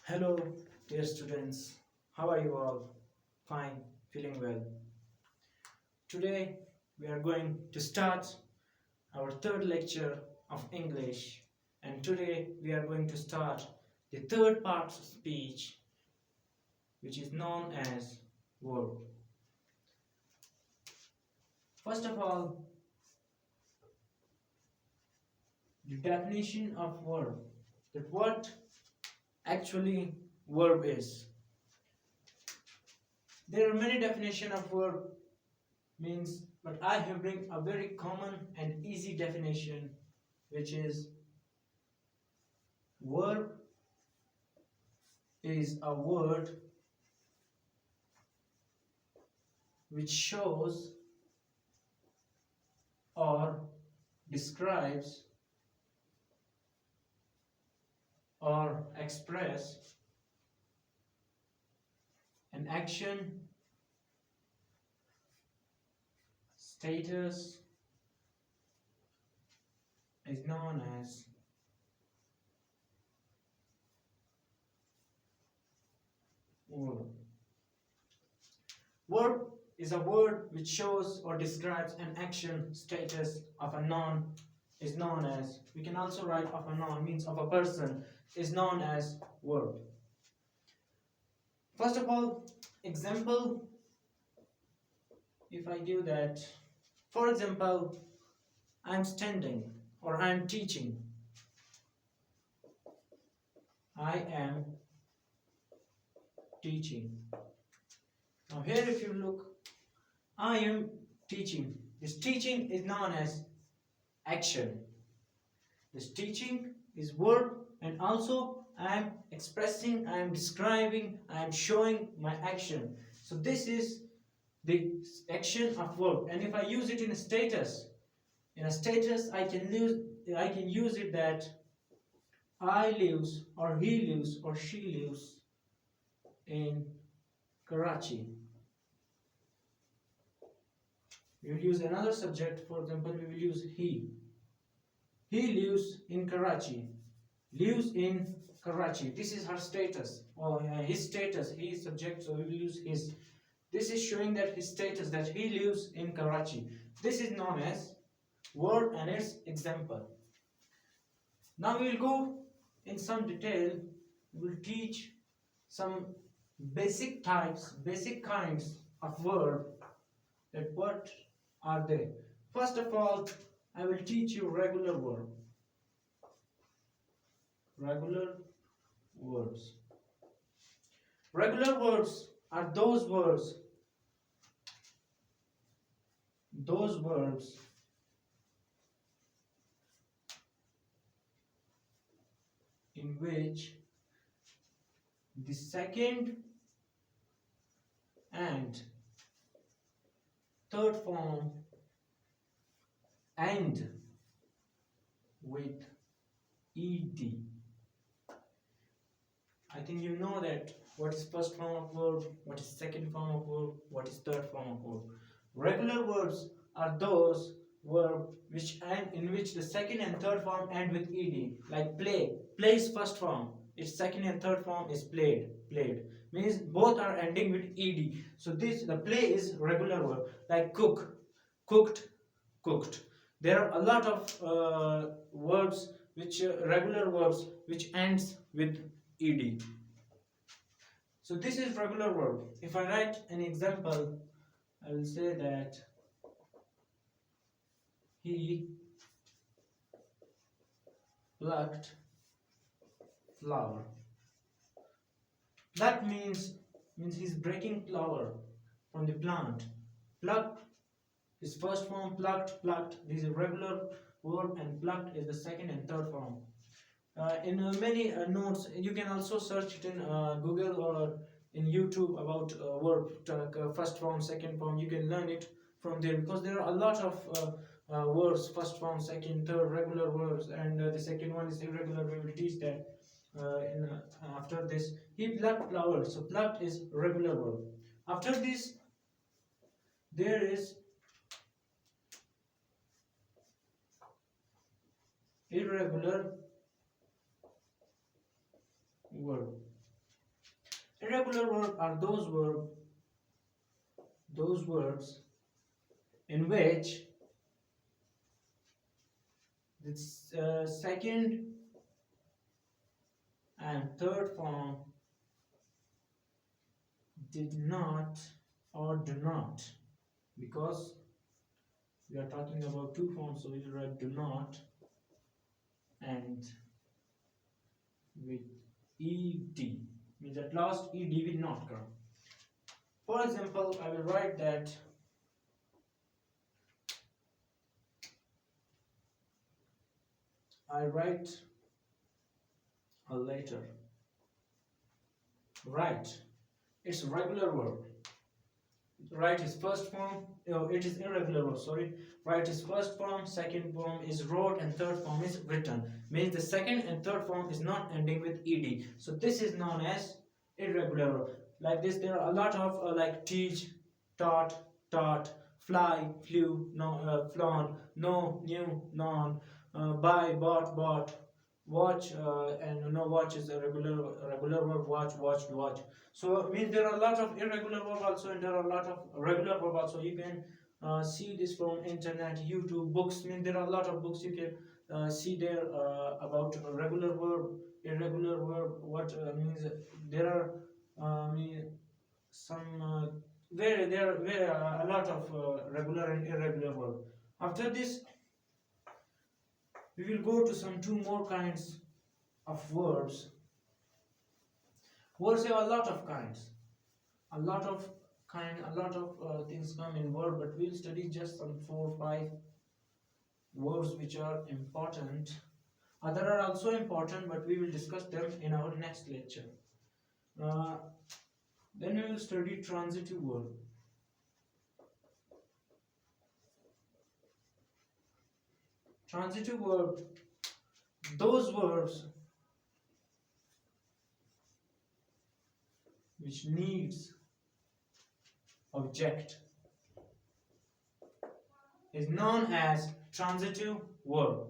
Hello, dear students. How are you all? Fine, feeling well. Today we are going to start our third lecture of English, and today we are going to start the third part of speech, which is known as verb. First of all, the definition of verb. That what actually verb is. There are many definitions of verb means, but I have bring a very common and easy definition, which is verb is a word which shows or describes or express an action, status, is known as verb. Verb is a word which shows or describes an action, status of a noun is known as, we can also write of a noun means of a person, is known as verb. First of all, example, if I give that, for example, I'm standing or I'm teaching. I am teaching. Now here if you look, I am teaching. This teaching is known as action. This teaching is verb, and also I am expressing, I am describing, I am showing my action. So this is the action of verb. And if I use it in a status I can use it that I lives or he lives or she lives in Karachi. We will use another subject, for example, we will use he. He lives in Karachi. Lives in Karachi. This is her status or his status. He is subject, so we will use his. This is showing that his status, that he lives in Karachi. This is known as verb and its example. Now we will go in some detail. We will teach some basic types, basic kinds of verb. That what are they? First of all, I will teach you regular verb. Regular verbs. Regular verbs are those verbs in which the second and third form end with ed. I think you know that what is first form of verb, what is second form of verb, what is third form of verb. Regular verbs are those verb which end in which the second and third form end with ed. Like play. Play is first form. Its second and third form is played. Played means both are ending with ed. So the play is regular verb. Like cook. Cooked. Cooked. There are a lot of verbs which regular verbs which ends with ed. So this is regular verb. If I write an example, I will say that he plucked flower. That means he's breaking flower from the plant. Plucked is first form, plucked. This is a regular verb, and plucked is the second and third form. In many notes, you can also search it in Google or in YouTube about verb, first form, second form. You can learn it from there because there are a lot of verbs, first form, second, third, regular verbs, and the second one is irregular. We will teach that after this. He plucked flowers. So plucked is regular verb. After this, there is irregular verb. Irregular verbs are those verbs in which the second and third form did not or do not, because we are talking about two forms, so we will write do not and with ed, means at last ed will not come. For example, I will write that I write a letter. Write, it's a regular verb. Write is first form, it is irregular verb, sorry. Write is first form, second form is wrote, and third form is written. Means the second and third form is not ending with ed. So this is known as irregular verb. Like this, there are a lot of like teach, taught, fly, flew, no, flown, no, new, non, buy, bought, watch, and no, watch is a regular verb. Watch, watched, watch. So means there are a lot of irregular verb also, and there are a lot of regular verb also. You can see this from internet, YouTube, books. Means there are a lot of books you can see there about regular verb, irregular verb. What means there are some where there are a lot of regular and irregular verb. After this, we will go to some two more kinds of verbs. Words have a lot of kinds, a lot of things come in word, but we'll study just some 4 or 5 words which are important. Other are also important, but we will discuss them in our next lecture. Then we will study transitive verb. Transitive verb, those verbs which needs object is known as transitive verb.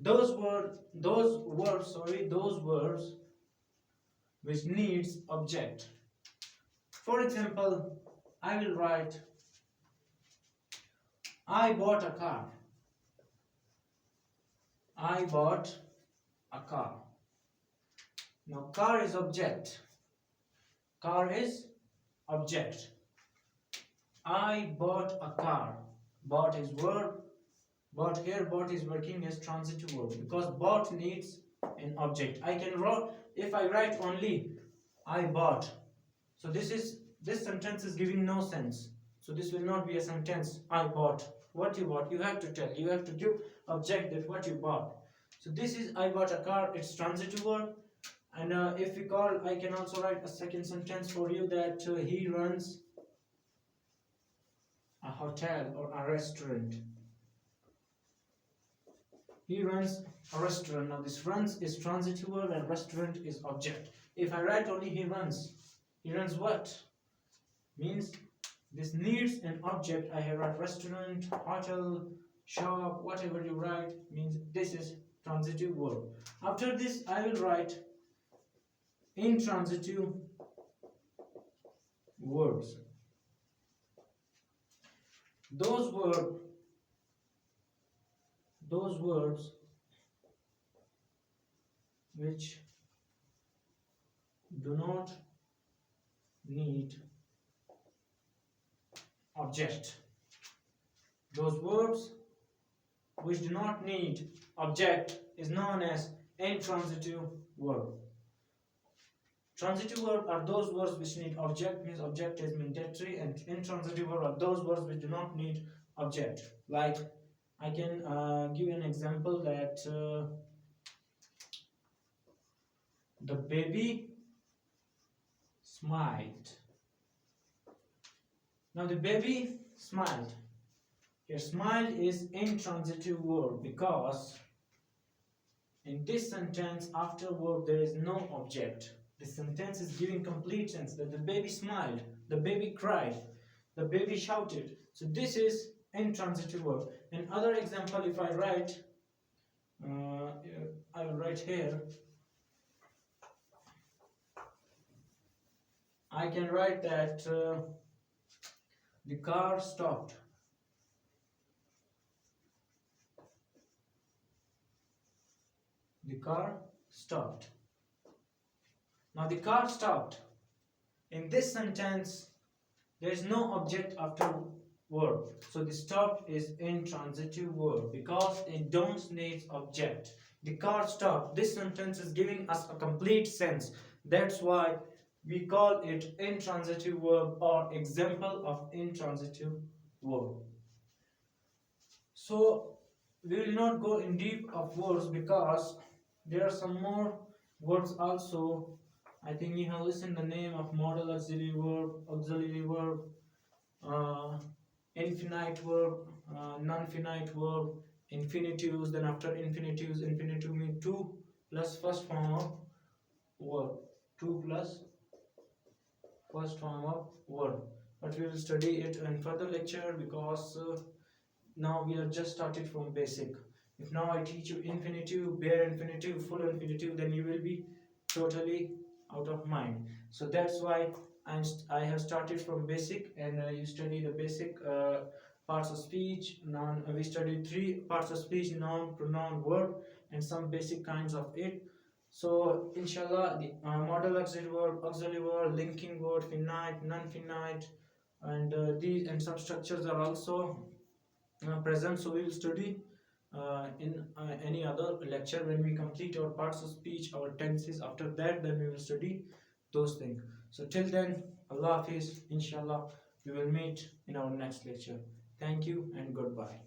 Those verbs which needs object. For example, I will write I bought a car. I bought a car. Now car is object. Car is object. I bought a car. Bought is verb. Bought here, bought is working as transitive verb because bought needs an object. I can write, if I write only I bought, so this sentence is giving no sense. So this will not be a sentence. I bought. What you bought? You have to tell. You have to give object that what you bought. So this is I bought a car. It's transitive verb. And if we call, I can also write a second sentence for you that he runs a hotel or a restaurant. He runs a restaurant. Now this runs is transitive verb and restaurant is object. If I write only he runs what? Means this needs an object. I have write restaurant, hotel, shop, whatever you write, means this is transitive verb. After this I will write intransitive verbs. Those verbs which do not need object. Those verbs which do not need object is known as intransitive verb. Transitive verb are those words which need object, means object is mandatory, and intransitive verb are those words which do not need object. Like I can give an example that the baby smiled. Now the baby smiled. Here smiled is intransitive verb because in this sentence after verb there is no object. This sentence is giving complete sense that the baby smiled, the baby cried, the baby shouted. So this is intransitive verb. In other example, if I write, I will write here, I can write that the car stopped. The car stopped. Now the car stopped. In this sentence, there is no object after verb. So the stopped is intransitive verb because it don't need object. The car stopped. This sentence is giving us a complete sense. That's why we call it intransitive verb or example of intransitive verb. So we will not go in deep of words because there are some more words also. I think you have listened the name of modal auxiliary verb, uh, infinite verb, non-finite verb, infinitives. Then after infinitives, infinitive means two plus first form of verb, two plus first form of verb. But we will study it in further lecture because now we are just started from basic. If now I teach you infinitive, bare infinitive, full infinitive, then you will be totally out of mind. So that's why I have started from basic, and you study the basic parts of speech. We studied three parts of speech: noun, pronoun, verb, and some basic kinds of it. So inshallah, the modal auxiliary verb, linking word, finite, non-finite, and these and some structures are also present. So we will study in any other lecture when we complete our parts of speech, our tenses. After that, then we will study those things. So till then, Allah Hafiz. Inshallah, we will meet in our next lecture. Thank you and goodbye.